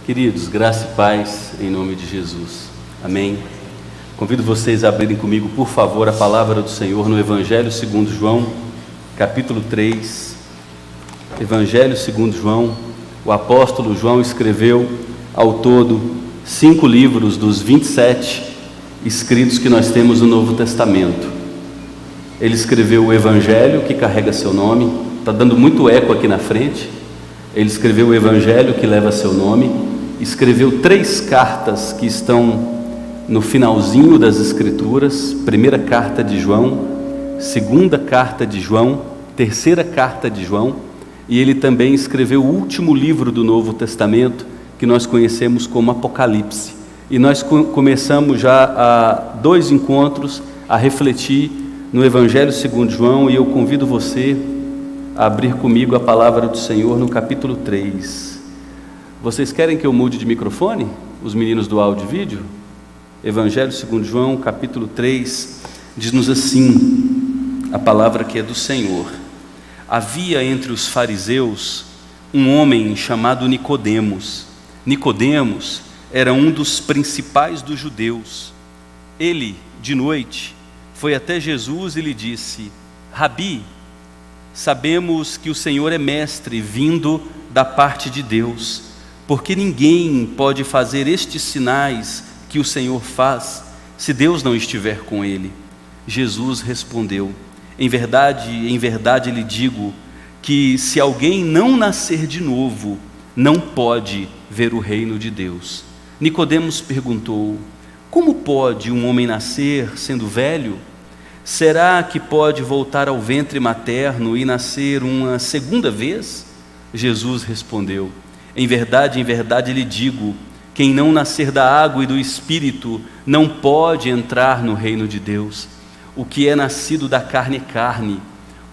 Queridos, graça e paz em nome de Jesus. Amém. Convido vocês a abrirem comigo, por favor, a palavra do Senhor no Evangelho segundo João, capítulo 3. Evangelho segundo João. O apóstolo João escreveu ao todo 5 livros dos 27 escritos que nós temos no Novo Testamento. Ele escreveu o Evangelho, que carrega seu nome, está dando muito eco aqui na frente. Ele escreveu o Evangelho, que leva seu nome. Escreveu 3 cartas que estão no finalzinho das Escrituras: primeira carta de João, segunda carta de João, terceira carta de João, e ele também escreveu o último livro do Novo Testamento, que nós conhecemos como Apocalipse. E nós começamos já há 2 encontros a refletir no Evangelho segundo João, e eu convido você a abrir comigo a palavra do Senhor no capítulo 3. Vocês querem que eu mude de microfone? Os meninos do áudio e vídeo? Evangelho segundo João, capítulo 3, diz-nos assim, a palavra que é do Senhor. Havia entre os fariseus um homem chamado Nicodemos. Nicodemos era um dos principais dos judeus. Ele, de noite, foi até Jesus e lhe disse: Rabi, sabemos que o Senhor é mestre vindo da parte de Deus, porque ninguém pode fazer estes sinais que o Senhor faz, se Deus não estiver com ele. Jesus respondeu: em verdade lhe digo, que se alguém não nascer de novo, não pode ver o reino de Deus. Nicodemos perguntou: como pode um homem nascer sendo velho? Será que pode voltar ao ventre materno e nascer uma segunda vez? Jesus respondeu: em verdade lhe digo, quem não nascer da água e do Espírito não pode entrar no reino de Deus. O que é nascido da carne é carne,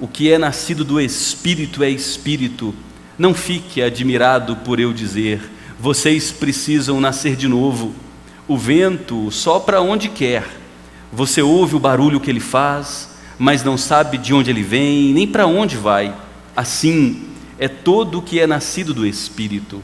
o que é nascido do Espírito é Espírito. Não fique admirado por eu dizer: vocês precisam nascer de novo. O vento sopra onde quer, você ouve o barulho que ele faz, mas não sabe de onde ele vem, nem para onde vai. Assim é todo o que é nascido do Espírito.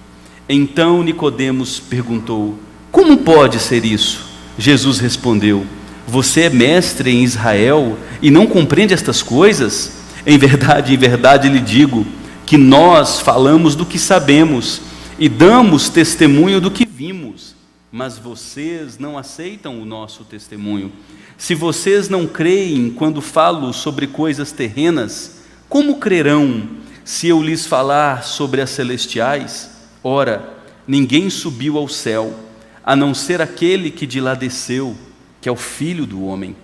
Então Nicodemos perguntou: como pode ser isso? Jesus respondeu: você é mestre em Israel e não compreende estas coisas? Em verdade lhe digo, que nós falamos do que sabemos e damos testemunho do que vimos, mas vocês não aceitam o nosso testemunho. Se vocês não creem quando falo sobre coisas terrenas, como crerão se eu lhes falar sobre as celestiais? Ora, ninguém subiu ao céu, a não ser aquele que de lá desceu, que é o Filho do homem.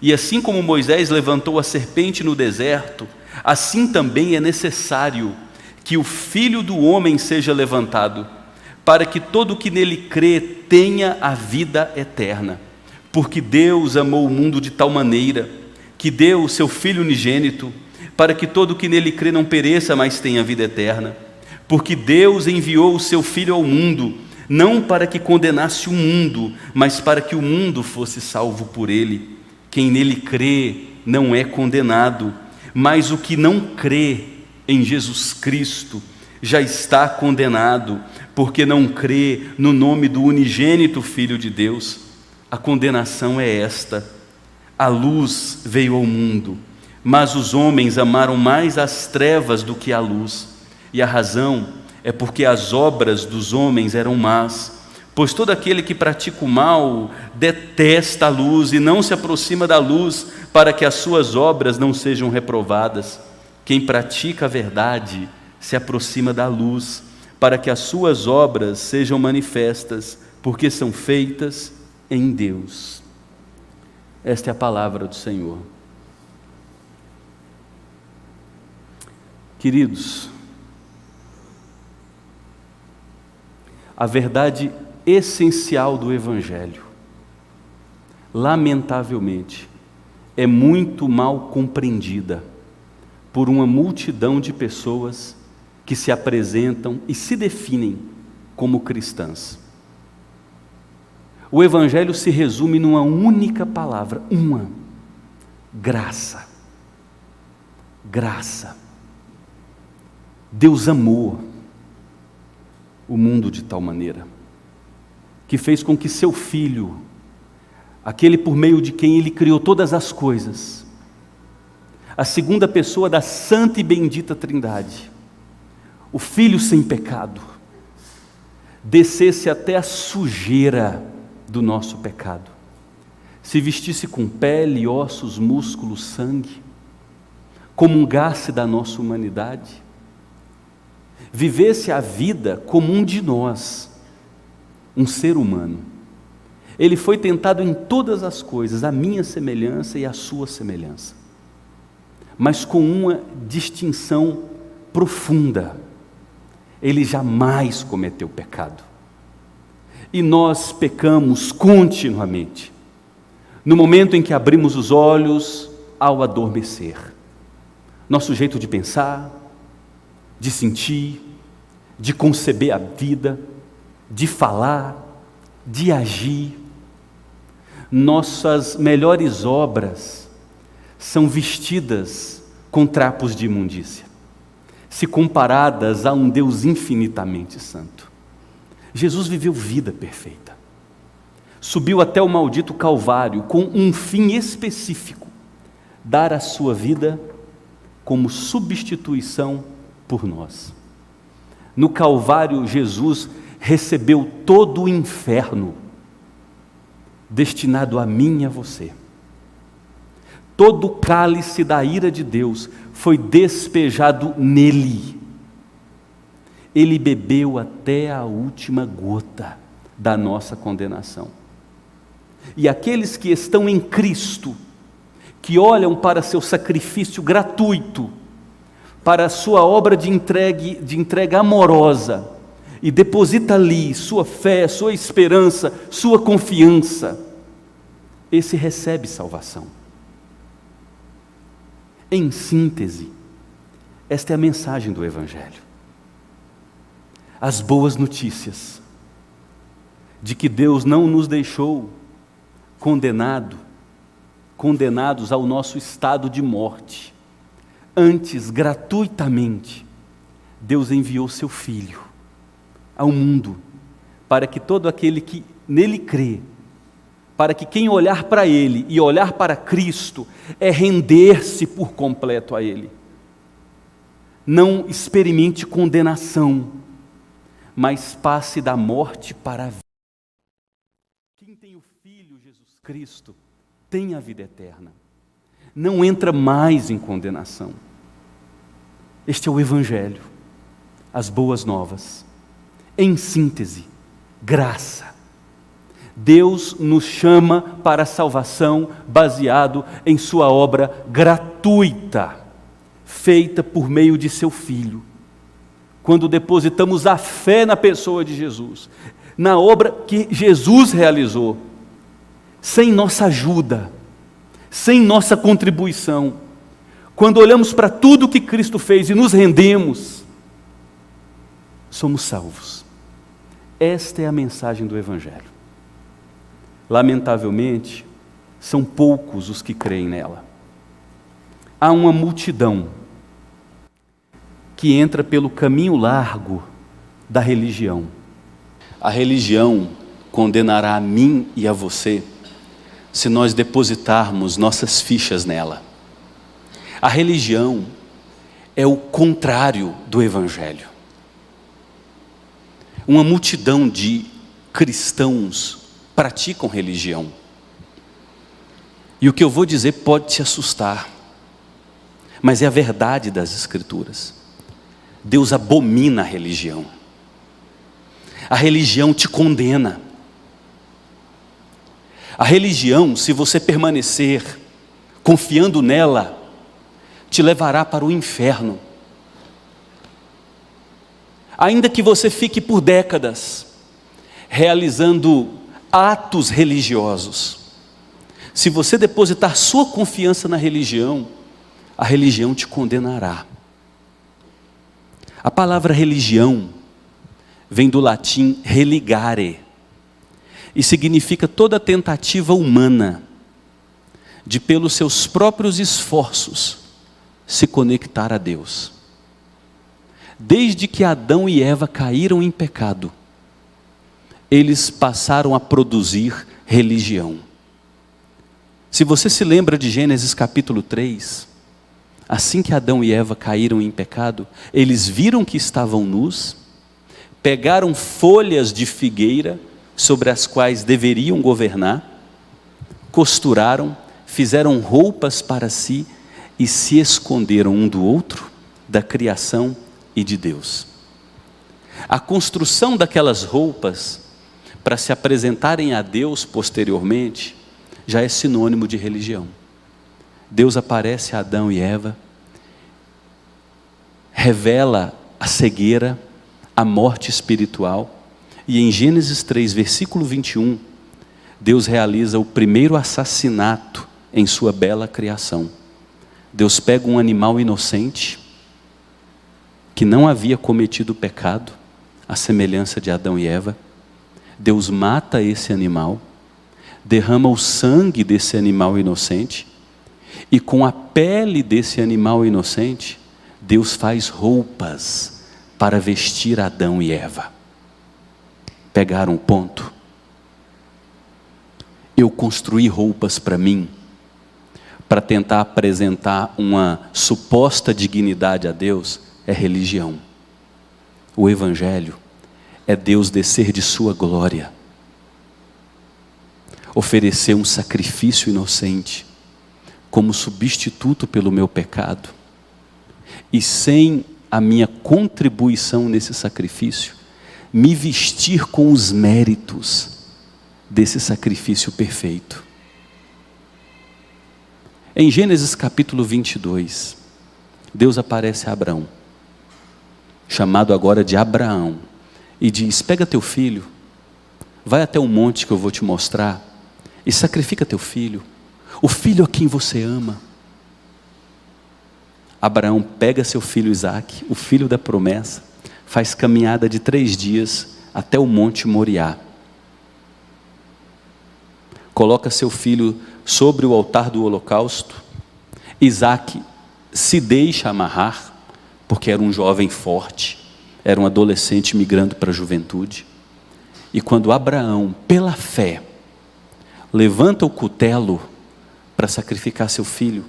E assim como Moisés levantou a serpente no deserto, assim também é necessário que o Filho do homem seja levantado, para que todo o que nele crê tenha a vida eterna. Porque Deus amou o mundo de tal maneira, que deu o seu Filho unigênito, para que todo o que nele crê não pereça, mas tenha vida eterna. Porque Deus enviou o seu Filho ao mundo, não para que condenasse o mundo, mas para que o mundo fosse salvo por ele. Quem nele crê não é condenado, mas o que não crê em Jesus Cristo já está condenado, porque não crê no nome do unigênito Filho de Deus. A condenação é esta: a luz veio ao mundo, mas os homens amaram mais as trevas do que a luz, e a razão é porque as obras dos homens eram más. Pois todo aquele que pratica o mal detesta a luz e não se aproxima da luz, para que as suas obras não sejam reprovadas. Quem pratica a verdade se aproxima da luz, para que as suas obras sejam manifestas, porque são feitas em Deus. Esta é a palavra do Senhor. Queridos, a verdade essencial do Evangelho, lamentavelmente, é muito mal compreendida por uma multidão de pessoas que se apresentam e se definem como cristãs. O Evangelho se resume numa única palavra, graça. Graça. Deus amou. o mundo de tal maneira, que fez com que seu Filho, aquele por meio de quem Ele criou todas as coisas, a segunda pessoa da santa e bendita Trindade, o Filho sem pecado, descesse até a sujeira do nosso pecado, se vestisse com pele, ossos, músculos, sangue, comungasse da nossa humanidade, vivesse a vida como um de nós, um ser humano. Ele foi tentado em todas as coisas, a minha semelhança e a sua semelhança, mas com uma distinção profunda: ele jamais cometeu pecado. E nós pecamos continuamente, no momento em que abrimos os olhos ao adormecer. Nosso jeito de pensar, de sentir, de conceber a vida, de falar, de agir. Nossas melhores obras são vestidas com trapos de imundícia, se comparadas a um Deus infinitamente santo. Jesus viveu vida perfeita, subiu até o maldito Calvário com um fim específico: dar a sua vida como substituição por nós. No Calvário, Jesus recebeu todo o inferno destinado a mim e a você. Todo o cálice da ira de Deus foi despejado nele. Ele bebeu até a última gota da nossa condenação. E aqueles que estão em Cristo, que olham para seu sacrifício gratuito, para a sua obra de entrega amorosa, e deposita ali sua fé, sua esperança, sua confiança, esse recebe salvação. Em síntese, esta é a mensagem do Evangelho. As boas notícias de que Deus não nos deixou condenados ao nosso estado de morte. Antes, gratuitamente, Deus enviou seu Filho ao mundo, para que todo aquele que nele crê, para que quem olhar para Ele e olhar para Cristo, é render-se por completo a Ele. Não experimente condenação, mas passe da morte para a vida. Quem tem o Filho Jesus Cristo, tem a vida eterna. Não entra mais em condenação. Este é o Evangelho, as boas novas. Em síntese, graça. Deus nos chama para a salvação baseado em sua obra gratuita, feita por meio de seu Filho. Quando depositamos a fé na pessoa de Jesus, na obra que Jesus realizou, sem nossa ajuda, sem nossa contribuição, quando olhamos para tudo que Cristo fez e nos rendemos, somos salvos. Esta é a mensagem do Evangelho. Lamentavelmente, são poucos os que creem nela. Há uma multidão que entra pelo caminho largo da religião. A religião condenará a mim e a você se nós depositarmos nossas fichas nela. A religião é o contrário do Evangelho. Uma multidão de cristãos praticam religião. E o que eu vou dizer pode te assustar, mas é a verdade das Escrituras. Deus abomina a religião. A religião te condena. A religião, se você permanecer confiando nela, te levará para o inferno. Ainda que você fique por décadas realizando atos religiosos, se você depositar sua confiança na religião, a religião te condenará. A palavra religião vem do latim religare e significa toda tentativa humana de, pelos seus próprios esforços, se conectar a Deus. desde que Adão e Eva caíram em pecado, eles passaram a produzir religião. Se você se lembra de Gênesis capítulo 3, assim que Adão e Eva caíram em pecado, eles viram que estavam nus, pegaram folhas de figueira sobre as quais deveriam governar, costuraram, fizeram roupas para si e se esconderam um do outro, da criação e de Deus. A construção daquelas roupas para se apresentarem a Deus posteriormente já é sinônimo de religião. Deus aparece a Adão e Eva, revela a cegueira, a morte espiritual, e em Gênesis 3, versículo 21, Deus realiza o primeiro assassinato em sua bela criação. Deus pega um animal inocente, que não havia cometido pecado, à semelhança de Adão e Eva. Deus mata esse animal, derrama o sangue desse animal inocente, e com a pele desse animal inocente, Deus faz roupas para vestir Adão e Eva. Pegaram o ponto? Eu construí roupas para mim, para tentar apresentar uma suposta dignidade a Deus, é religião. O Evangelho é Deus descer de sua glória, oferecer um sacrifício inocente, como substituto pelo meu pecado, e sem a minha contribuição nesse sacrifício, me vestir com os méritos desse sacrifício perfeito. Em Gênesis capítulo 22, Deus aparece a Abraão, chamado agora de Abraão, e diz: pega teu filho, vai até o monte que eu vou te mostrar, e sacrifica teu filho, o filho a quem você ama. Abraão pega seu filho Isaque, o filho da promessa, faz caminhada de 3 dias até o monte Moriá. Coloca seu filho sobre o altar do holocausto. Isaque se deixa amarrar, porque era um jovem forte, era um adolescente migrando para a juventude. E quando Abraão, pela fé, levanta o cutelo para sacrificar seu filho,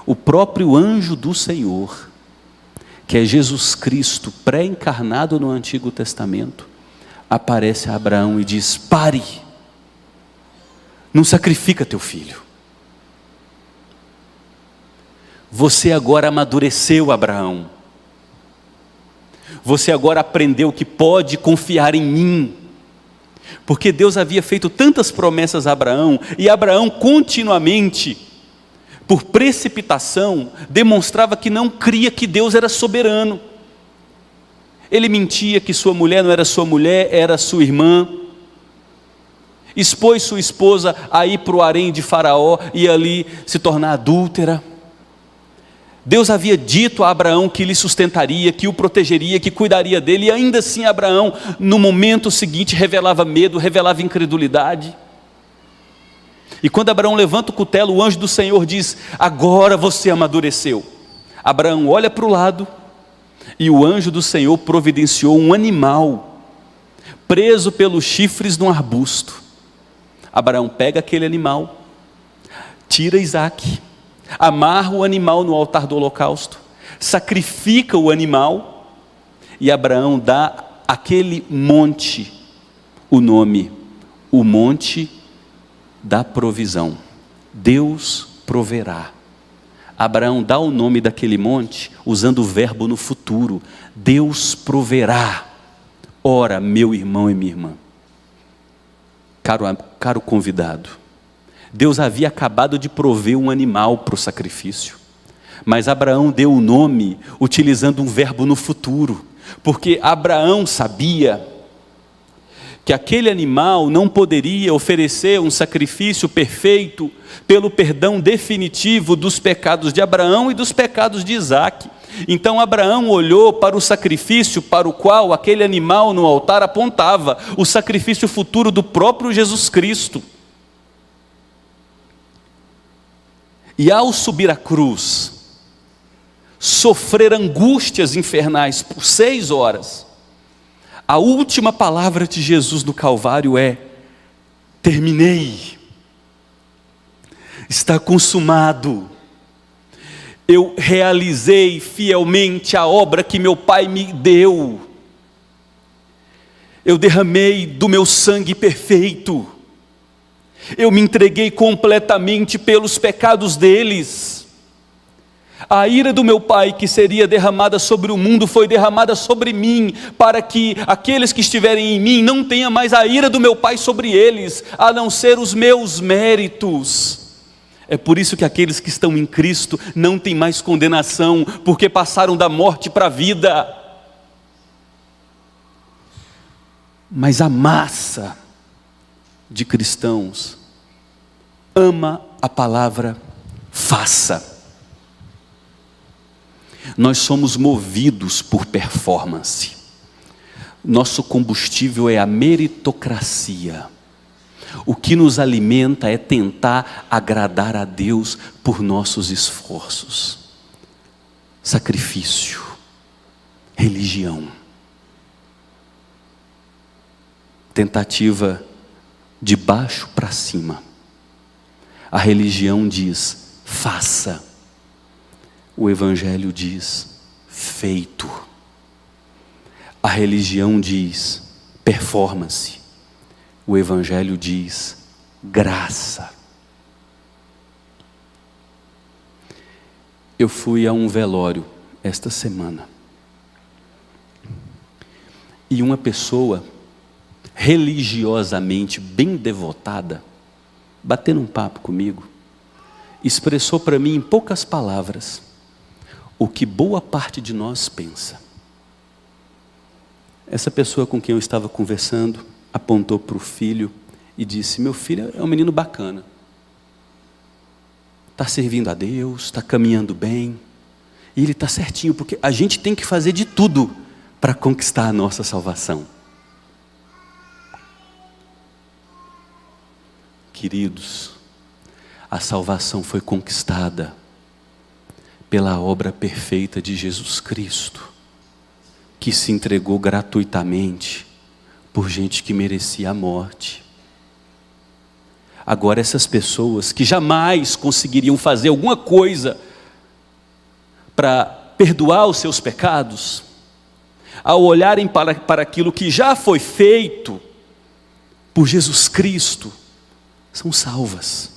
o próprio anjo do Senhor, que é Jesus Cristo, pré-encarnado no Antigo Testamento, aparece a Abraão e diz: pare, não sacrifica teu filho. Você agora amadureceu, Abraão. Você agora aprendeu que pode confiar em mim. Porque Deus havia feito tantas promessas a Abraão, e Abraão continuamente, por precipitação, demonstrava que não cria que Deus era soberano. Ele mentia que sua mulher não era sua mulher, era sua irmã. Expôs sua esposa a ir para o harém de Faraó e ali se tornar adúltera. Deus havia dito a Abraão que lhe sustentaria, que o protegeria, que cuidaria dele, e ainda assim Abraão, no momento seguinte, revelava medo, revelava incredulidade. E quando Abraão levanta o cutelo, o anjo do Senhor diz: agora você amadureceu. Abraão olha para o lado, e o anjo do Senhor providenciou um animal, preso pelos chifres num arbusto. Abraão pega aquele animal, tira Isaque, amarra o animal no altar do holocausto, sacrifica o animal, e Abraão dá àquele monte o nome, o monte da provisão. Deus proverá. Abraão dá o nome daquele monte usando o verbo no futuro: Deus proverá. Ora, meu irmão e minha irmã, caro convidado, Deus havia acabado de prover um animal para o sacrifício, mas Abraão deu o nome utilizando um verbo no futuro, porque Abraão sabia que aquele animal não poderia oferecer um sacrifício perfeito pelo perdão definitivo dos pecados de Abraão e dos pecados de Isaque. Então Abraão olhou para o sacrifício para o qual aquele animal no altar apontava, o sacrifício futuro do próprio Jesus Cristo. E ao subir a cruz, sofrer angústias infernais por 6 horas, a última palavra de Jesus no Calvário é: terminei, está consumado. Eu realizei fielmente a obra que meu Pai me deu. Eu derramei do meu sangue perfeito. Eu me entreguei completamente pelos pecados deles. A ira do meu Pai que seria derramada sobre o mundo foi derramada sobre mim, para que aqueles que estiverem em mim não tenham mais a ira do meu Pai sobre eles, a não ser os meus méritos. É por isso que aqueles que estão em Cristo não têm mais condenação, porque passaram da morte para a vida. Mas a massa de cristãos ama a palavra faça. Nós somos movidos por performance. Nosso combustível é a meritocracia. O que nos alimenta é tentar agradar a Deus por nossos esforços. Sacrifício, religião, tentativa de baixo para cima. A religião diz: faça. O Evangelho diz: feito. A religião diz: performance. O Evangelho diz: graça. Eu fui a um velório esta semana, e uma pessoa religiosamente bem devotada, batendo um papo comigo, expressou para mim em poucas palavras o que boa parte de nós pensa. Essa pessoa com quem eu estava conversando apontou para o filho e disse: meu filho é um menino bacana, está servindo a Deus, está caminhando bem, e ele está certinho, porque a gente tem que fazer de tudo para conquistar a nossa salvação. Queridos, a salvação foi conquistada pela obra perfeita de Jesus Cristo, que se entregou gratuitamente por gente que merecia a morte. Agora essas pessoas que jamais conseguiriam fazer alguma coisa para perdoar os seus pecados, ao olharem para aquilo que já foi feito por Jesus Cristo, são salvas.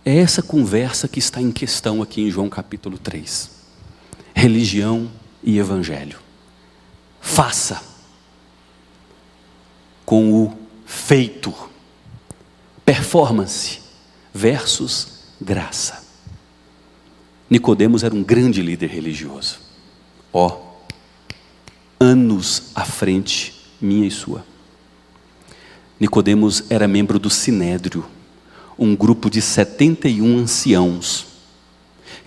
É essa conversa que está em questão aqui em João capítulo 3. Religião e Evangelho. Faça com o feito. Performance versus graça. Nicodemos era um grande líder religioso. Anos à frente, minha e sua. Nicodemos era membro do Sinédrio, um grupo de 71 anciãos,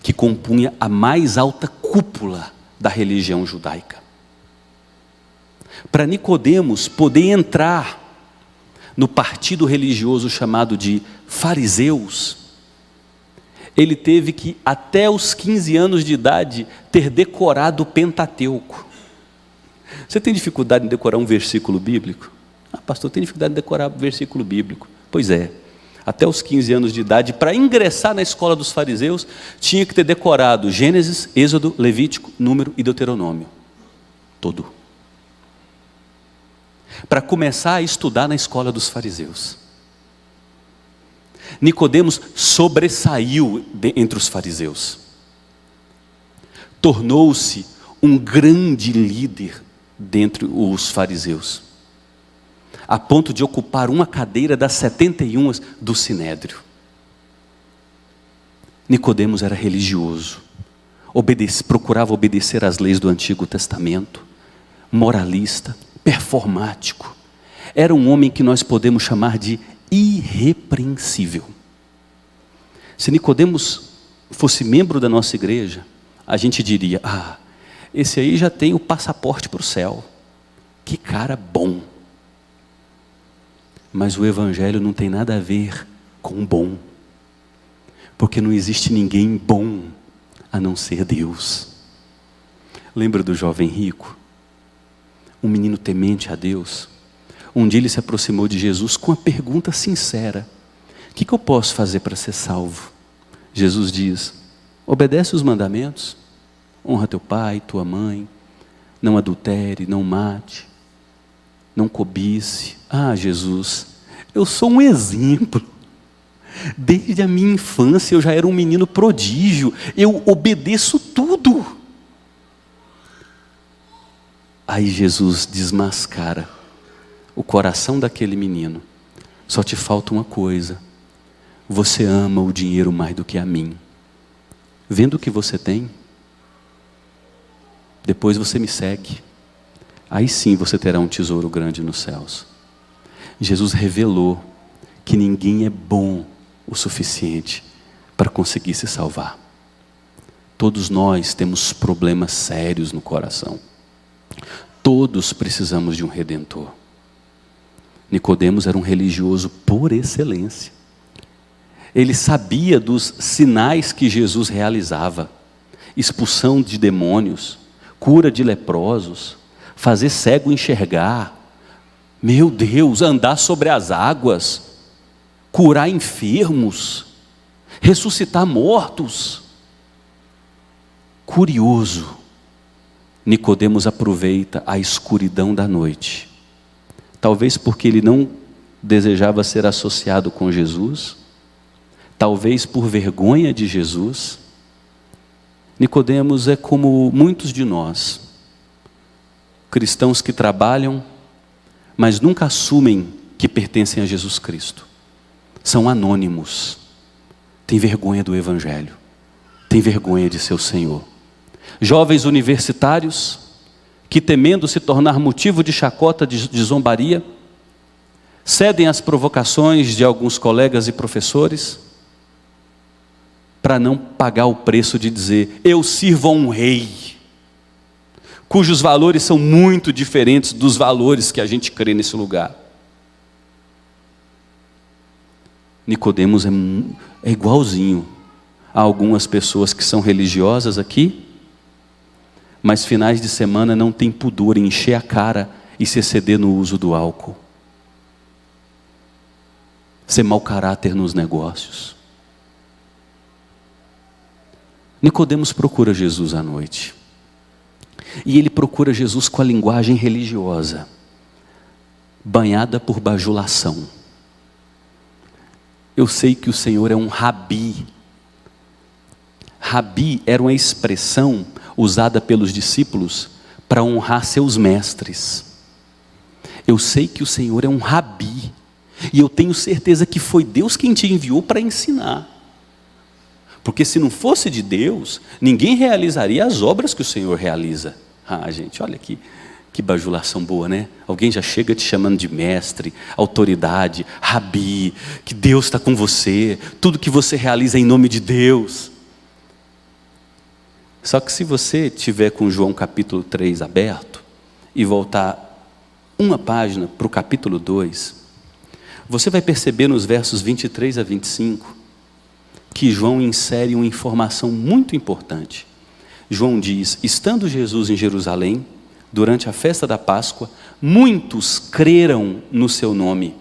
que compunha a mais alta cúpula da religião judaica. Para Nicodemos poder entrar no partido religioso chamado de fariseus, ele teve que, até os 15 anos de idade, ter decorado o Pentateuco. Você tem dificuldade em decorar um versículo bíblico? Pastor, tem dificuldade em decorar um versículo bíblico. Pois é, até os 15 anos de idade, para ingressar na escola dos fariseus, tinha que ter decorado Gênesis, Êxodo, Levítico, Número e Deuteronômio. Todo. Para começar a estudar na escola dos fariseus. Nicodemos sobressaiu entre os fariseus. Tornou-se um grande líder dentre os fariseus, a ponto de ocupar uma cadeira das 71 do Sinédrio. Nicodemos era religioso, procurava obedecer às leis do Antigo Testamento, moralista, performático. Era um homem que nós podemos chamar de irrepreensível. Se Nicodemos fosse membro da nossa igreja, a gente diria: esse aí já tem o passaporte para o céu, que cara bom. Mas o Evangelho não tem nada a ver com bom. Porque não existe ninguém bom a não ser Deus. Lembra do jovem rico? Um menino temente a Deus. Um dia ele se aproximou de Jesus com uma pergunta sincera: o que eu posso fazer para ser salvo? Jesus diz: obedece os mandamentos. Honra teu pai, tua mãe. Não adultere, não mate. Não cobice. Ah, Jesus, eu sou um exemplo. Desde a minha infância eu já era um menino prodígio. Eu obedeço tudo. Aí Jesus desmascara o coração daquele menino. Só te falta uma coisa: você ama o dinheiro mais do que a mim. Vendo o que você tem, depois você me segue. Aí sim você terá um tesouro grande nos céus. Jesus revelou que ninguém é bom o suficiente para conseguir se salvar. Todos nós temos problemas sérios no coração. Todos precisamos de um redentor. Nicodemos era um religioso por excelência. Ele sabia dos sinais que Jesus realizava: expulsão de demônios, cura de leprosos, fazer cego enxergar, meu Deus, andar sobre as águas, curar enfermos, ressuscitar mortos. Curioso, Nicodemos aproveita a escuridão da noite, talvez porque ele não desejava ser associado com Jesus, talvez por vergonha de Jesus. Nicodemos é como muitos de nós, cristãos que trabalham, mas nunca assumem que pertencem a Jesus Cristo. São anônimos, têm vergonha do Evangelho, têm vergonha de seu Senhor. Jovens universitários que, temendo se tornar motivo de chacota, de zombaria, cedem às provocações de alguns colegas e professores, para não pagar o preço de dizer: eu sirvo a um rei, cujos valores são muito diferentes dos valores que a gente crê nesse lugar. Nicodemos é igualzinho a algumas pessoas que são religiosas aqui, mas finais de semana não tem pudor em encher a cara e se exceder no uso do álcool, ser mau caráter nos negócios. Nicodemos procura Jesus à noite, e ele procura Jesus com a linguagem religiosa, banhada por bajulação. Eu sei que o Senhor é um rabi. Rabi era uma expressão usada pelos discípulos para honrar seus mestres. Eu sei que o Senhor é um rabi, e eu tenho certeza que foi Deus quem te enviou para ensinar. Porque se não fosse de Deus, ninguém realizaria as obras que o Senhor realiza. Ah, gente, olha aqui, que bajulação boa, né? Alguém já chega te chamando de mestre, autoridade, rabi, que Deus está com você, tudo que você realiza é em nome de Deus. Só que se você tiver com João capítulo 3 aberto e voltar uma página para o capítulo 2, você vai perceber nos versos 23 a 25 que João insere uma informação muito importante. João diz: estando Jesus em Jerusalém, durante a festa da Páscoa, muitos creram no seu nome,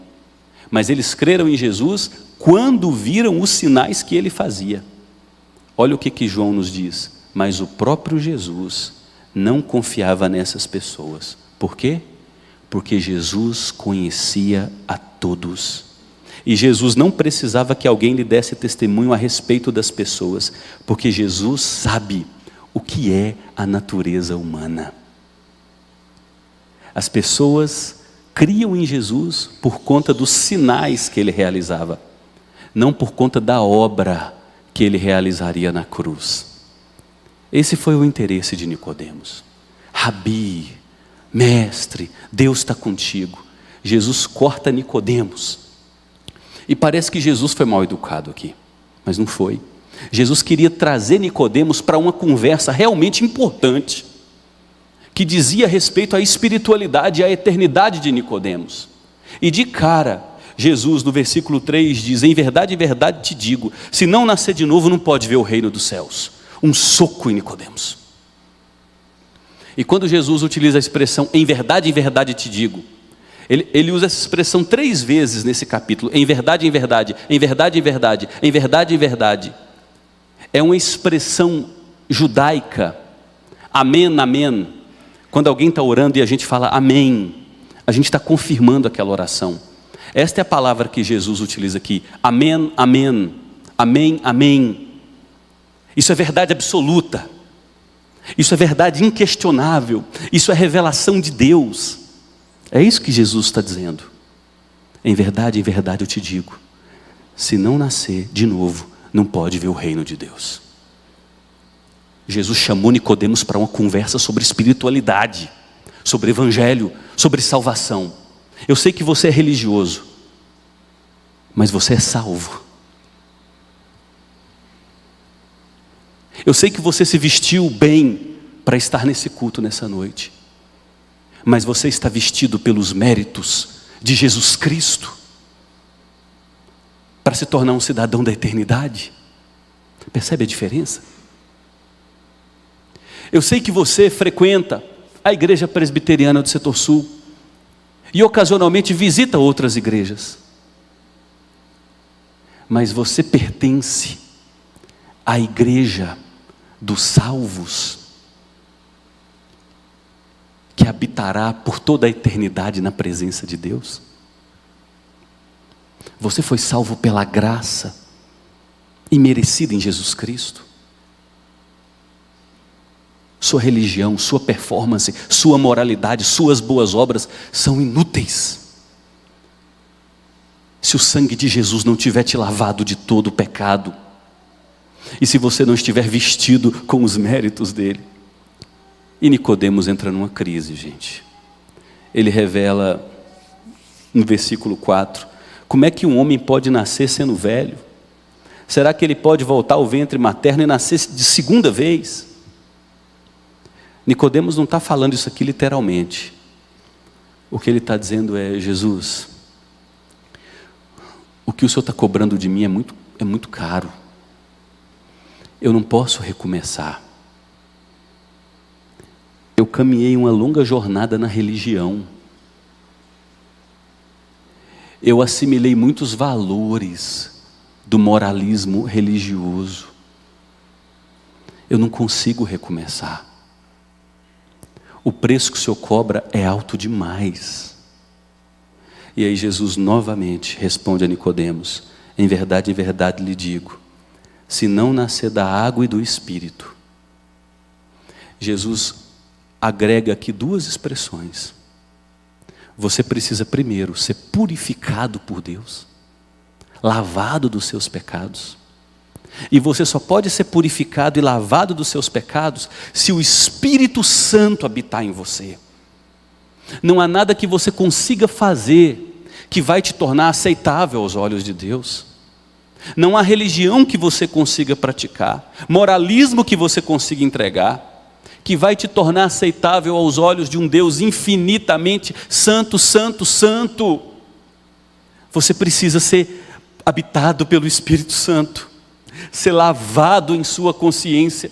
mas eles creram em Jesus quando viram os sinais que ele fazia. Olha o que João nos diz: mas o próprio Jesus não confiava nessas pessoas. Por quê? Porque Jesus conhecia a todos. E Jesus não precisava que alguém lhe desse testemunho a respeito das pessoas, porque Jesus sabe o que é a natureza humana. As pessoas criam em Jesus por conta dos sinais que ele realizava, não por conta da obra que ele realizaria na cruz. Esse foi o interesse de Nicodemos. Rabi, mestre, Deus está contigo. Jesus corta Nicodemos. E parece que Jesus foi mal educado aqui, mas não foi. Jesus queria trazer Nicodemos para uma conversa realmente importante, que dizia respeito à espiritualidade e à eternidade de Nicodemos. E de cara, Jesus, no versículo 3, diz: em verdade te digo, se não nascer de novo, não pode ver o reino dos céus. Um soco em Nicodemos. E quando Jesus utiliza a expressão, em verdade te digo, ele usa essa expressão 3 vezes nesse capítulo, em verdade, em verdade, em verdade, em verdade, em verdade, em verdade. É uma expressão judaica, amém, amém. Quando alguém está orando e a gente fala amém, a gente está confirmando aquela oração. Esta é a palavra que Jesus utiliza aqui, amém, amém, amém, amém. Isso é verdade absoluta, isso é verdade inquestionável, isso é revelação de Deus. É isso que Jesus está dizendo. Em verdade eu te digo, se não nascer de novo, não pode ver o reino de Deus. Jesus chamou Nicodemos para uma conversa sobre espiritualidade, sobre evangelho, sobre salvação. Eu sei que você é religioso, mas você é salvo. Eu sei que você se vestiu bem para estar nesse culto nessa noite, mas você está vestido pelos méritos de Jesus Cristo para se tornar um cidadão da eternidade. Percebe a diferença? Eu sei que você frequenta a igreja presbiteriana do setor sul e ocasionalmente visita outras igrejas, mas você pertence à igreja dos salvos, que habitará por toda a eternidade na presença de Deus. Você foi salvo pela graça imerecida em Jesus Cristo. Sua religião, sua performance, sua moralidade, suas boas obras são inúteis se o sangue de Jesus não tiver te lavado de todo o pecado, e se você não estiver vestido com os méritos dele. E Nicodemos entra numa crise, gente. Ele revela no versículo 4, como é que um homem pode nascer sendo velho? Será que ele pode voltar ao ventre materno e nascer de segunda vez? Nicodemos não está falando isso aqui literalmente. O que ele está dizendo é: Jesus, o que o Senhor está cobrando de mim é muito caro. Eu não posso recomeçar. Eu caminhei uma longa jornada na religião. Eu assimilei muitos valores do moralismo religioso. Eu não consigo recomeçar. O preço que o Senhor cobra é alto demais. E aí Jesus novamente responde a Nicodemos: em verdade lhe digo, se não nascer da água e do Espírito. Jesus agrega aqui 2 expressões. Você precisa primeiro ser purificado por Deus, lavado dos seus pecados. E você só pode ser purificado e lavado dos seus pecados se o Espírito Santo habitar em você. Não há nada que você consiga fazer que vai te tornar aceitável aos olhos de Deus. Não há religião que você consiga praticar, moralismo que você consiga entregar, que vai te tornar aceitável aos olhos de um Deus infinitamente santo, santo, santo. Você precisa ser habitado pelo Espírito Santo, ser lavado em sua consciência,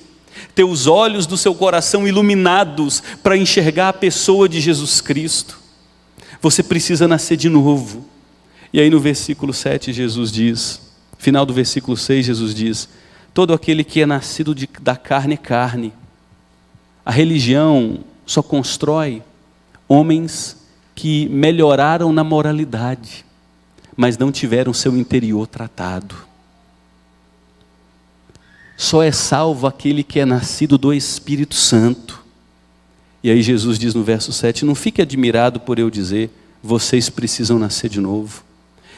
ter os olhos do seu coração iluminados para enxergar a pessoa de Jesus Cristo. Você precisa nascer de novo. E aí no versículo 7 Jesus diz, final do versículo 6 Jesus diz: todo aquele que é nascido da carne é carne. A religião só constrói homens que melhoraram na moralidade, mas não tiveram seu interior tratado. Só é salvo aquele que é nascido do Espírito Santo. E aí Jesus diz no verso 7, não fique admirado por eu dizer, vocês precisam nascer de novo.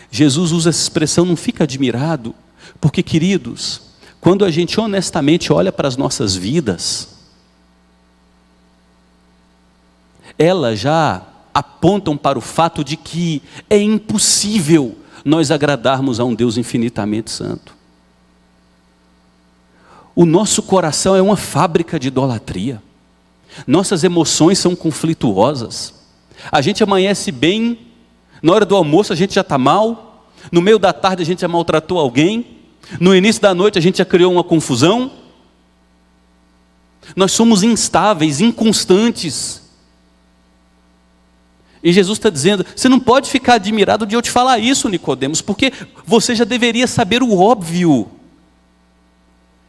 Jesus usa essa expressão, não fica admirado, porque queridos, quando a gente honestamente olha para as nossas vidas, elas já apontam para o fato de que é impossível nós agradarmos a um Deus infinitamente santo. O nosso coração é uma fábrica de idolatria. Nossas emoções são conflituosas. A gente amanhece bem, Na hora do almoço a gente já está mal, no meio da tarde a gente já maltratou alguém, no início da noite a gente já criou uma confusão. Nós somos instáveis, inconstantes. E Jesus está dizendo, você não pode ficar admirado de eu te falar isso, Nicodemos, porque você já deveria saber o óbvio.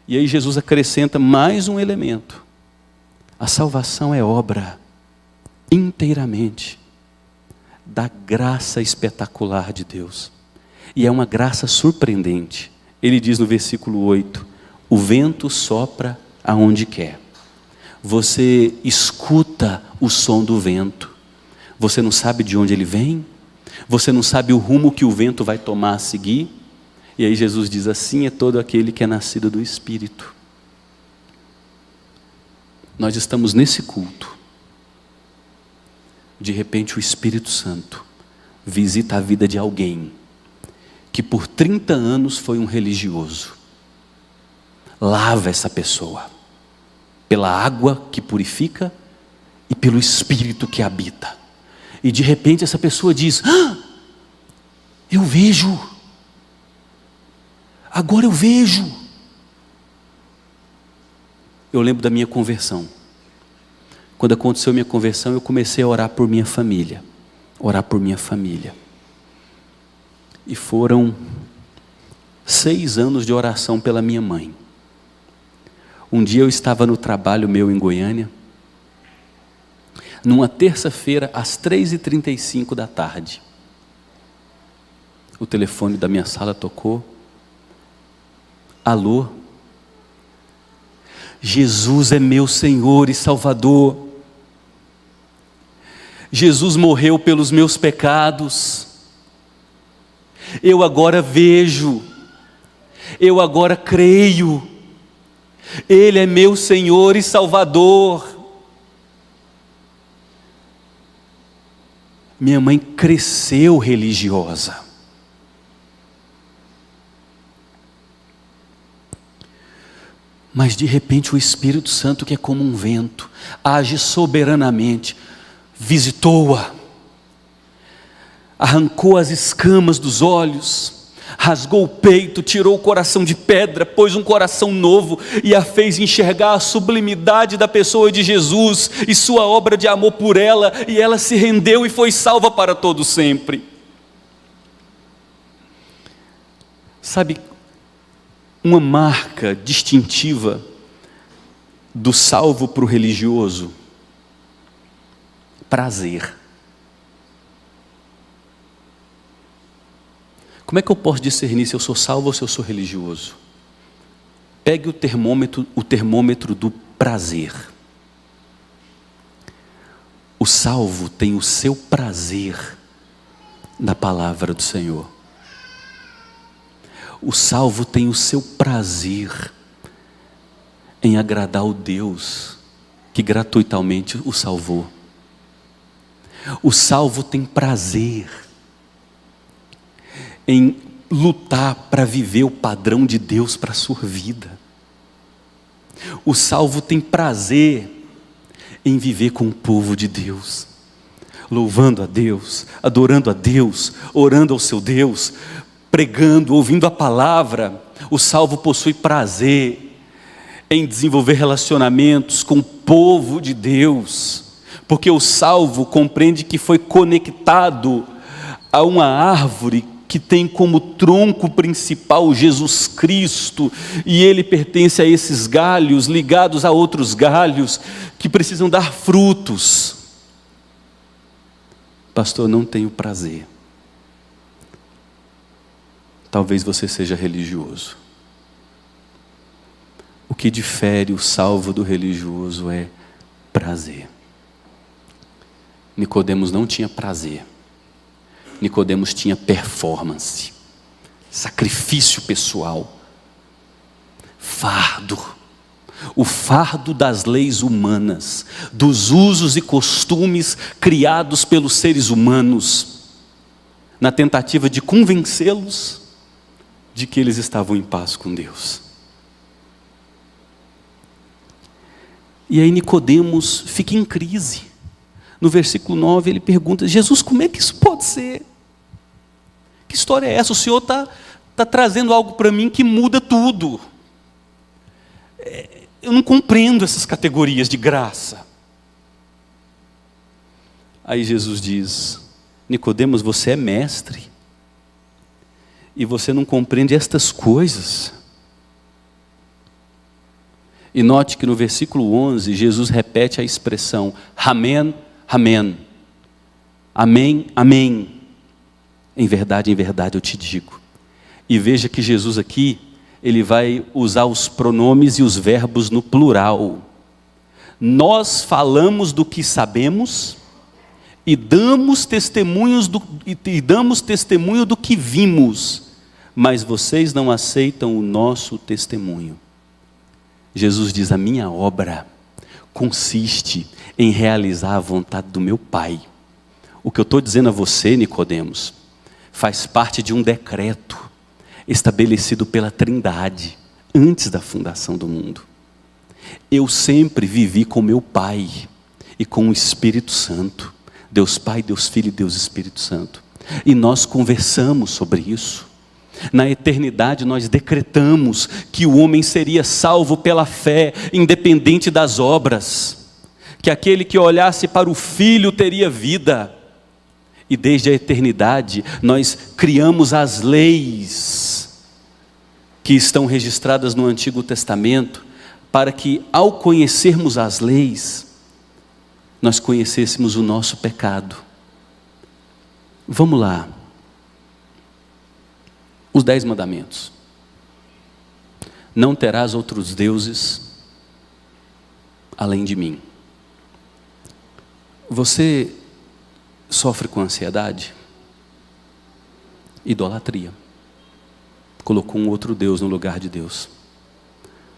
E aí Jesus acrescenta mais um elemento. A salvação é obra inteiramente da graça espetacular de Deus. E é uma graça surpreendente. Ele diz no versículo 8, o vento sopra aonde quer. Você escuta o som do vento. Você não sabe de onde ele vem. Você não sabe o rumo que o vento vai tomar a seguir. E aí Jesus diz, assim é todo aquele que é nascido do Espírito. Nós estamos nesse culto. De repente o Espírito Santo visita a vida de alguém que por 30 anos foi um religioso. Lava essa pessoa pela água que purifica e pelo Espírito que habita. E de repente essa pessoa diz, eu vejo. Agora eu vejo. Eu lembro da minha conversão. Quando aconteceu minha conversão, eu comecei a orar por minha família. Orar por minha família. E foram 6 anos de oração pela minha mãe. Um dia eu estava no trabalho meu em Goiânia, numa terça-feira, às 3h35 da tarde. O telefone da minha sala tocou. Alô? Jesus é meu Senhor e Salvador. Jesus morreu pelos meus pecados. Eu agora vejo. Eu agora creio. Ele é meu Senhor e Salvador. Minha mãe cresceu religiosa. Mas de repente o Espírito Santo, que é como um vento, age soberanamente, visitou-a, arrancou as escamas dos olhos, rasgou o peito, tirou o coração de pedra, pôs um coração novo e a fez enxergar a sublimidade da pessoa de Jesus e sua obra de amor por ela, e ela se rendeu e foi salva para todo sempre. Sabe, uma marca distintiva do salvo para o religioso: prazer. Como é que eu posso discernir se eu sou salvo ou se eu sou religioso? Pegue o termômetro do prazer. O salvo tem o seu prazer na palavra do Senhor. O salvo tem o seu prazer em agradar o Deus que gratuitamente o salvou. O salvo tem prazer em lutar para viver o padrão de Deus para a sua vida. O salvo tem prazer em viver com o povo de Deus, louvando a Deus, adorando a Deus, orando ao seu Deus, pregando, ouvindo a palavra. O salvo possui prazer em desenvolver relacionamentos com o povo de Deus, porque o salvo compreende que foi conectado a uma árvore que tem como tronco principal Jesus Cristo, e ele pertence a esses galhos ligados a outros galhos que precisam dar frutos. Pastor, não tenho prazer. Talvez você seja religioso. O que difere o salvo do religioso é prazer. Nicodemos não tinha prazer. Nicodemos tinha performance, sacrifício pessoal, fardo. O fardo das leis humanas, dos usos e costumes criados pelos seres humanos, na tentativa de convencê-los de que eles estavam em paz com Deus. E aí Nicodemos fica em crise. No versículo 9 ele pergunta: Jesus, como é que isso pode ser? Que história é essa? O Senhor está trazendo algo para mim que muda tudo. Eu não compreendo essas categorias de graça. Aí Jesus diz: Nicodemos, você é mestre, e você não compreende estas coisas. E note que no versículo 11, Jesus repete a expressão, Amém, Amém. Amém, amém. Em verdade eu te digo. E veja que Jesus aqui, ele vai usar os pronomes e os verbos no plural. Nós falamos do que sabemos e damos testemunho do que vimos, mas vocês não aceitam o nosso testemunho. Jesus diz: a minha obra consiste em realizar a vontade do meu Pai. O que eu estou dizendo a você, Nicodemos, faz parte de um decreto estabelecido pela Trindade antes da fundação do mundo. Eu sempre vivi com meu Pai e com o Espírito Santo, Deus Pai, Deus Filho e Deus Espírito Santo, e nós conversamos sobre isso. Na eternidade nós decretamos que o homem seria salvo pela fé, independente das obras, que aquele que olhasse para o Filho teria vida. E desde a eternidade nós criamos as leis que estão registradas no Antigo Testamento, para que ao conhecermos as leis, nós conhecêssemos o nosso pecado. Vamos lá. Os 10 mandamentos. Não terás outros deuses além de mim. Você sofre com ansiedade? Idolatria. Colocou um outro Deus no lugar de Deus.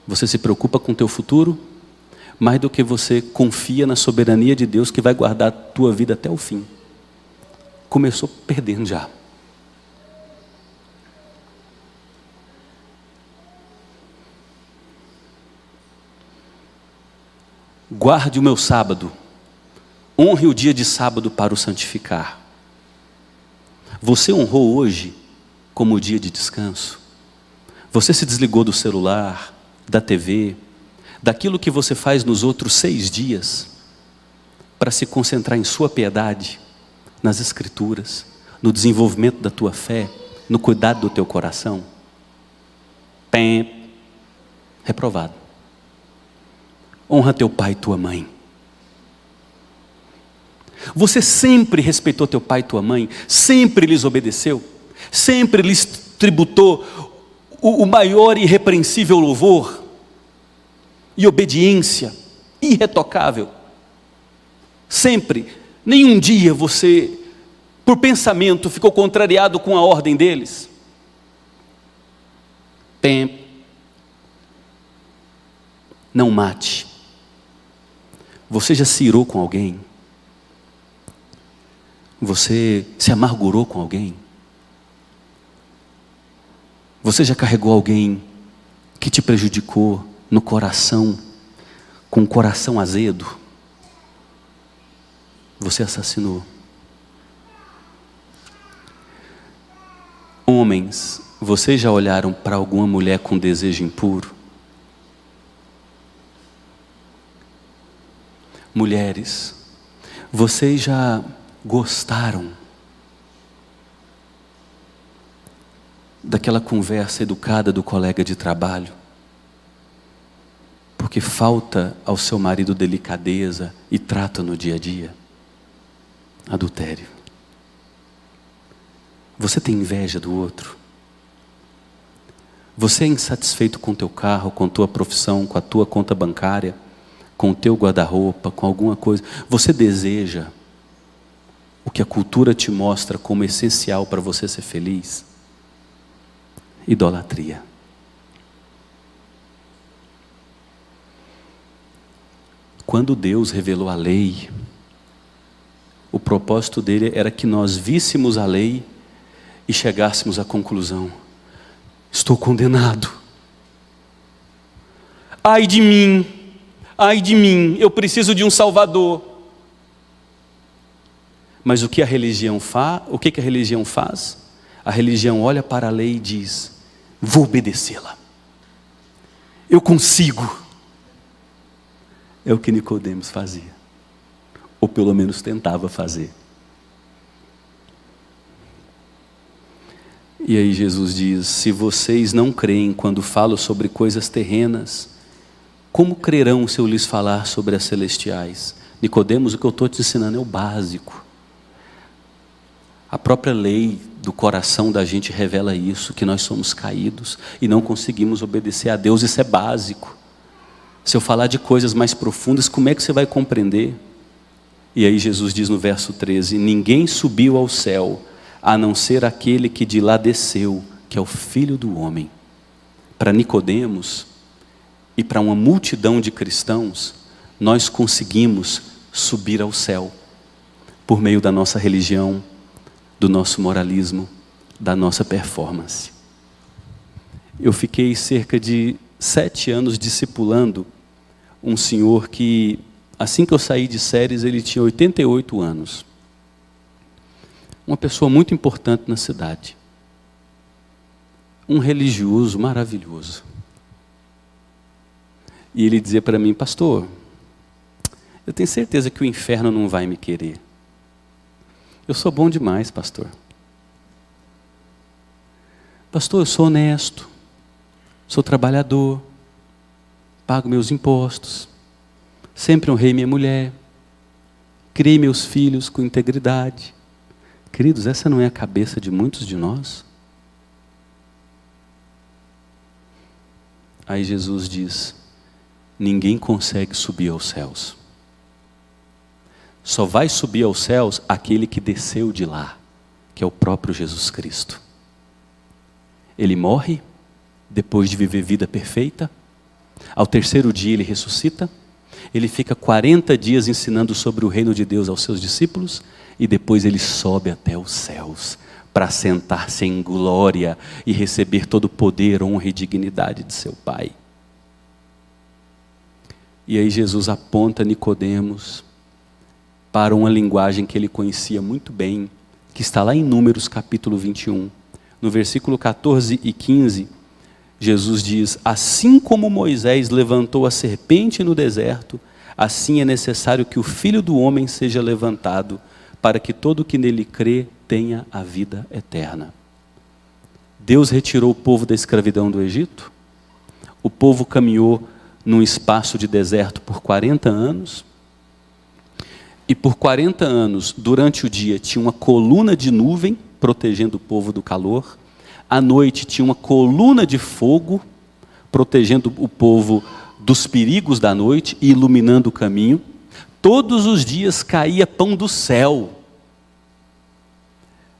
Você se preocupa com o teu futuro mais do que você confia na soberania de Deus que vai guardar a tua vida até o fim. Começou perdendo já. Guarde o meu sábado, honre o dia de sábado para o santificar. Você honrou hoje como o dia de descanso? Você se desligou do celular, da TV, daquilo que você faz nos outros 6 dias, para se concentrar em sua piedade, nas Escrituras, no desenvolvimento da tua fé, no cuidado do teu coração? Reprovado. Honra teu pai e tua mãe. Você sempre respeitou teu pai e tua mãe? Sempre lhes obedeceu? Sempre lhes tributou o maior e irrepreensível louvor? E obediência irretocável? Sempre? Nenhum dia você, por pensamento, ficou contrariado com a ordem deles? Não mate. Você já se irou com alguém? Você se amargurou com alguém? Você já carregou alguém que te prejudicou no coração, com o coração azedo? Você assassinou. Homens, vocês já olharam para alguma mulher com desejo impuro? Mulheres, vocês já gostaram daquela conversa educada do colega de trabalho, porque falta ao seu marido delicadeza e trato no dia a dia? Adultério. Você tem inveja do outro? Você é insatisfeito com o teu carro, com a tua profissão, com a tua conta bancária, com o teu guarda-roupa, com alguma coisa? Você deseja o que a cultura te mostra como essencial para você ser feliz? Idolatria. Quando Deus revelou a lei, o propósito dele era que nós víssemos a lei e chegássemos à conclusão: estou condenado. Ai de mim! Ai de mim, eu preciso de um Salvador. Mas o que a religião faz? A religião olha para a lei e diz: vou obedecê-la. Eu consigo. É o que Nicodemos fazia. Ou pelo menos tentava fazer. E aí Jesus diz: se vocês não creem quando falo sobre coisas terrenas, como crerão se eu lhes falar sobre as celestiais? Nicodemos, o que eu estou te ensinando é o básico. A própria lei do coração da gente revela isso, que nós somos caídos e não conseguimos obedecer a Deus. Isso é básico. Se eu falar de coisas mais profundas, como é que você vai compreender? E aí Jesus diz no verso 13: ninguém subiu ao céu, a não ser aquele que de lá desceu, que é o Filho do Homem. Para Nicodemos e para uma multidão de cristãos, nós conseguimos subir ao céu por meio da nossa religião, do nosso moralismo, da nossa performance. Eu fiquei cerca de 7 anos discipulando um senhor que, assim que eu saí de Séries, ele tinha 88 anos. Uma pessoa muito importante na cidade. Um religioso maravilhoso. E ele dizia para mim: pastor, eu tenho certeza que o inferno não vai me querer. Eu sou bom demais, pastor. Pastor, eu sou honesto, sou trabalhador, pago meus impostos, sempre honrei minha mulher, criei meus filhos com integridade. Queridos, essa não é a cabeça de muitos de nós? Aí Jesus diz: ninguém consegue subir aos céus. Só vai subir aos céus aquele que desceu de lá, que é o próprio Jesus Cristo. Ele morre, depois de viver vida perfeita. Ao 3º dia ele ressuscita. Ele fica 40 dias ensinando sobre o reino de Deus aos seus discípulos. E depois ele sobe até os céus, para sentar-se em glória e receber todo o poder, honra e dignidade de seu Pai. E aí Jesus aponta Nicodemos para uma linguagem que ele conhecia muito bem, que está lá em Números capítulo 21. No versículo 14 e 15, Jesus diz: assim como Moisés levantou a serpente no deserto, assim é necessário que o Filho do Homem seja levantado, para que todo o que nele crê tenha a vida eterna. Deus retirou o povo da escravidão do Egito. O povo caminhou num espaço de deserto por 40 anos. E por 40 anos, durante o dia, tinha uma coluna de nuvem protegendo o povo do calor. À noite tinha uma coluna de fogo protegendo o povo dos perigos da noite e iluminando o caminho. Todos os dias caía pão do céu.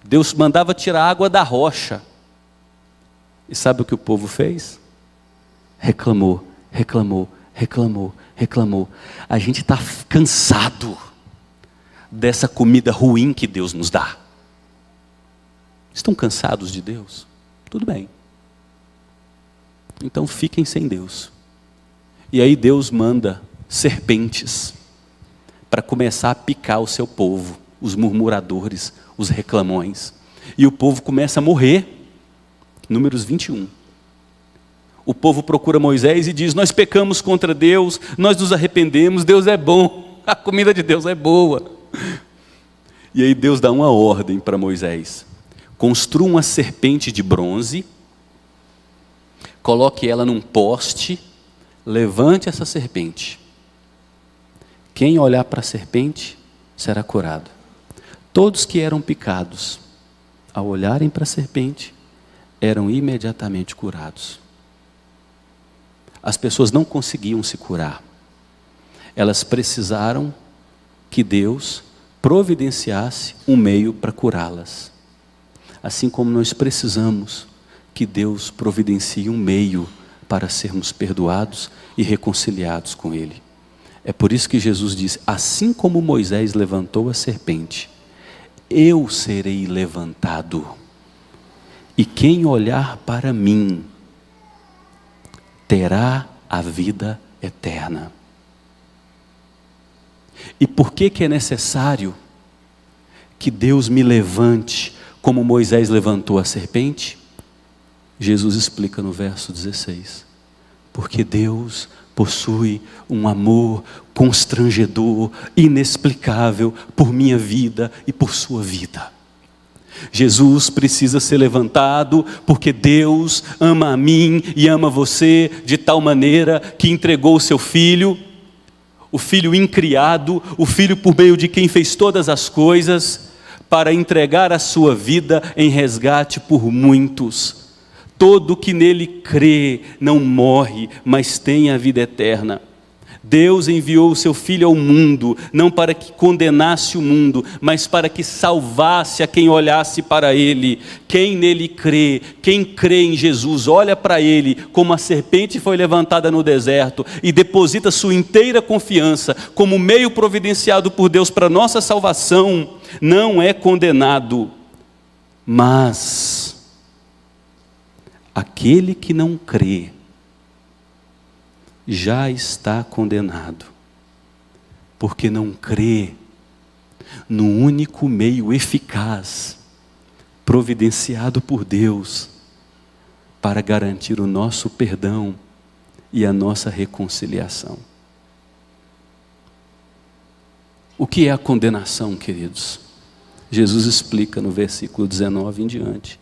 Deus mandava tirar água da rocha. E sabe o que o povo fez? Reclamou, reclamou, reclamou, reclamou. A gente está cansado dessa comida ruim que Deus nos dá. Estão cansados de Deus? Tudo bem. Então fiquem sem Deus. E aí Deus manda serpentes para começar a picar o seu povo, os murmuradores, os reclamões. E o povo começa a morrer. Números 21. O povo procura Moisés e diz: nós pecamos contra Deus, nós nos arrependemos, Deus é bom, a comida de Deus é boa. E aí Deus dá uma ordem para Moisés: construa uma serpente de bronze, coloque ela num poste, levante essa serpente. Quem olhar para a serpente será curado. Todos que eram picados, ao olharem para a serpente, eram imediatamente curados. As pessoas não conseguiam se curar. Elas precisaram que Deus providenciasse um meio para curá-las. Assim como nós precisamos que Deus providencie um meio para sermos perdoados e reconciliados com Ele. É por isso que Jesus diz: assim como Moisés levantou a serpente, eu serei levantado, e quem olhar para mim terá a vida eterna. E por que é necessário que Deus me levante como Moisés levantou a serpente, Jesus explica no verso 16, porque Deus possui um amor constrangedor, inexplicável por minha vida e por sua vida. Jesus precisa ser levantado porque Deus ama a mim e ama você de tal maneira que entregou o seu Filho, o Filho incriado, o Filho por meio de quem fez todas as coisas, para entregar a sua vida em resgate por muitos. Todo que nele crê não morre, mas tem a vida eterna. Deus enviou o seu Filho ao mundo, não para que condenasse o mundo, mas para que salvasse a quem olhasse para ele. Quem nele crê, quem crê em Jesus, olha para ele como a serpente foi levantada no deserto e deposita sua inteira confiança como meio providenciado por Deus para nossa salvação, não é condenado. Mas aquele que não crê já está condenado, porque não crê no único meio eficaz, providenciado por Deus, para garantir o nosso perdão e a nossa reconciliação. O que é a condenação, queridos? Jesus explica no versículo 19 em diante.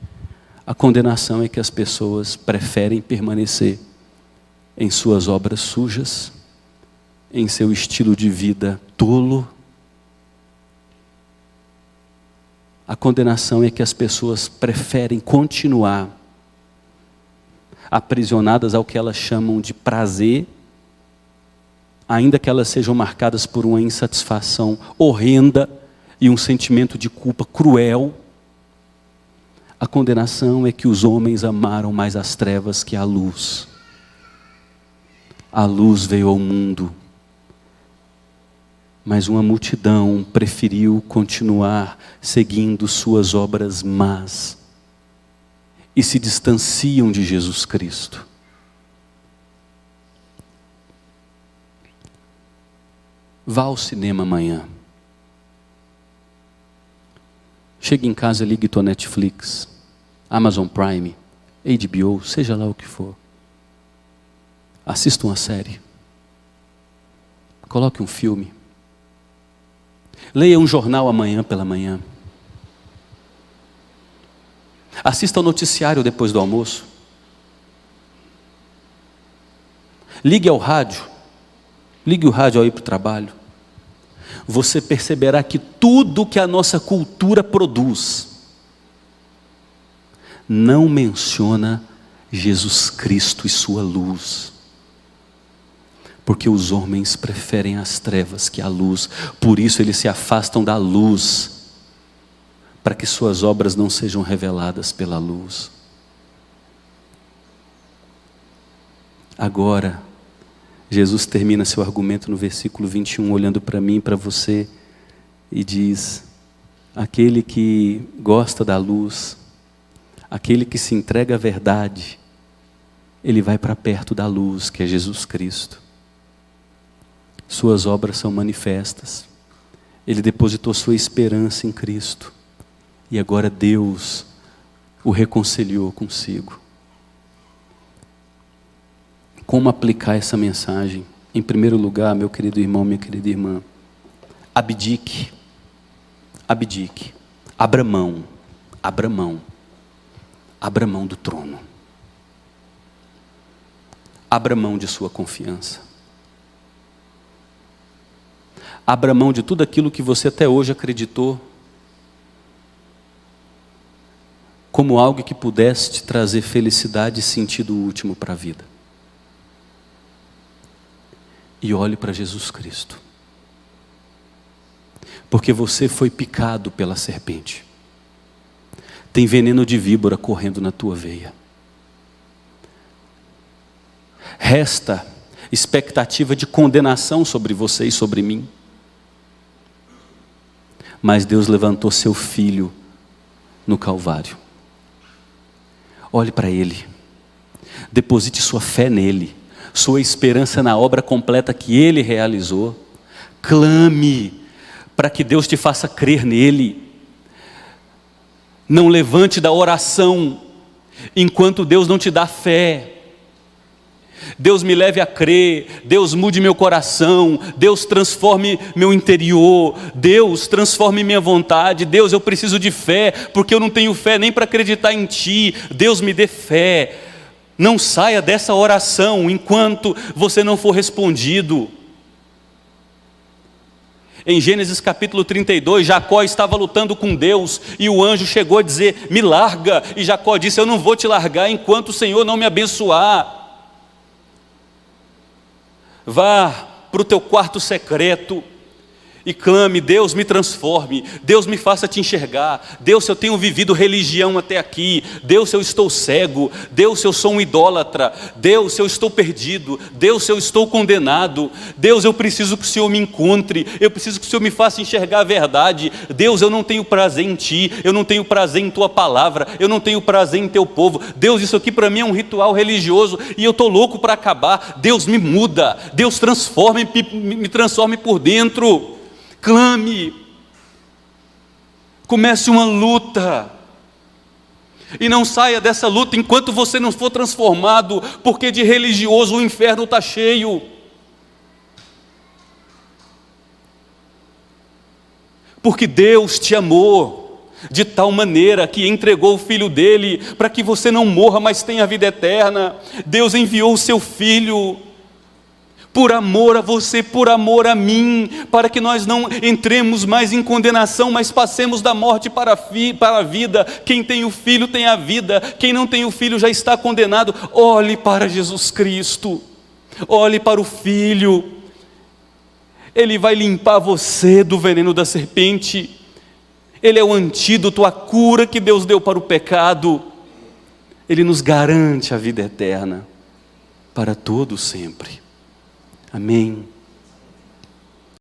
A condenação é que as pessoas preferem permanecer em suas obras sujas, em seu estilo de vida tolo. A condenação é que as pessoas preferem continuar aprisionadas ao que elas chamam de prazer, ainda que elas sejam marcadas por uma insatisfação horrenda e um sentimento de culpa cruel. A condenação é que os homens amaram mais as trevas que a luz. A luz veio ao mundo, mas uma multidão preferiu continuar seguindo suas obras más e se distanciam de Jesus Cristo. Vá ao cinema amanhã. Chegue em casa, ligue tua Netflix, Amazon Prime, HBO, seja lá o que for. Assista uma série. Coloque um filme. Leia um jornal amanhã pela manhã. Assista ao noticiário depois do almoço. Ligue ao rádio. Ligue o rádio ao ir para o trabalho. Você perceberá que tudo que a nossa cultura produz não menciona Jesus Cristo e sua luz. Porque os homens preferem as trevas que a luz, por isso eles se afastam da luz, para que suas obras não sejam reveladas pela luz. Agora, Jesus termina seu argumento no versículo 21, olhando para mim e para você, e diz: aquele que gosta da luz, aquele que se entrega à verdade, ele vai para perto da luz, que é Jesus Cristo. Suas obras são manifestas. Ele depositou sua esperança em Cristo. E agora Deus o reconciliou consigo. Como aplicar essa mensagem? Em primeiro lugar, meu querido irmão, minha querida irmã, abdique. Abdique. Abra mão. Abra mão. Abra mão do trono. Abra mão de sua confiança. Abra mão de tudo aquilo que você até hoje acreditou como algo que pudesse te trazer felicidade e sentido último para a vida. E olhe para Jesus Cristo. Porque você foi picado pela serpente. Tem veneno de víbora correndo na tua veia. Resta expectativa de condenação sobre você e sobre mim. Mas Deus levantou seu Filho no Calvário. Olhe para Ele. Deposite sua fé nele. Sua esperança na obra completa que Ele realizou. Clame para que Deus te faça crer nele. Não levante da oração enquanto Deus não te dá fé. Deus me leve a crer, Deus mude meu coração, Deus transforme meu interior, Deus transforme minha vontade. Deus, eu preciso de fé, porque eu não tenho fé nem para acreditar em Ti. Deus, me dê fé. Não saia dessa oração enquanto você não for respondido. Em Gênesis capítulo 32, Jacó estava lutando com Deus, e o anjo chegou a dizer: me larga, e Jacó disse: eu não vou te largar enquanto o Senhor não me abençoar. Vá para o teu quarto secreto e clame: Deus, me transforme, Deus, me faça te enxergar. Deus, se eu tenho vivido religião até aqui, Deus, se eu estou cego, Deus, se eu sou um idólatra, Deus, se eu estou perdido, Deus, se eu estou condenado, Deus, eu preciso que o Senhor me encontre, eu preciso que o Senhor me faça enxergar a verdade. Deus, eu não tenho prazer em Ti, eu não tenho prazer em Tua palavra, eu não tenho prazer em Teu povo. Deus, isso aqui para mim é um ritual religioso e eu estou louco para acabar. Deus, me muda, Deus, transforme, me transforme por dentro. Clame, comece uma luta, e não saia dessa luta enquanto você não for transformado, porque de religioso o inferno está cheio. Porque Deus te amou de tal maneira que entregou o Filho dele, para que você não morra, mas tenha vida eterna. Deus enviou o seu Filho, por amor a você, por amor a mim, para que nós não entremos mais em condenação, mas passemos da morte para a vida. Quem tem o Filho tem a vida, quem não tem o Filho já está condenado. Olhe para Jesus Cristo, olhe para o Filho, Ele vai limpar você do veneno da serpente, Ele é o antídoto, a cura que Deus deu para o pecado, Ele nos garante a vida eterna, para todo sempre. Amém.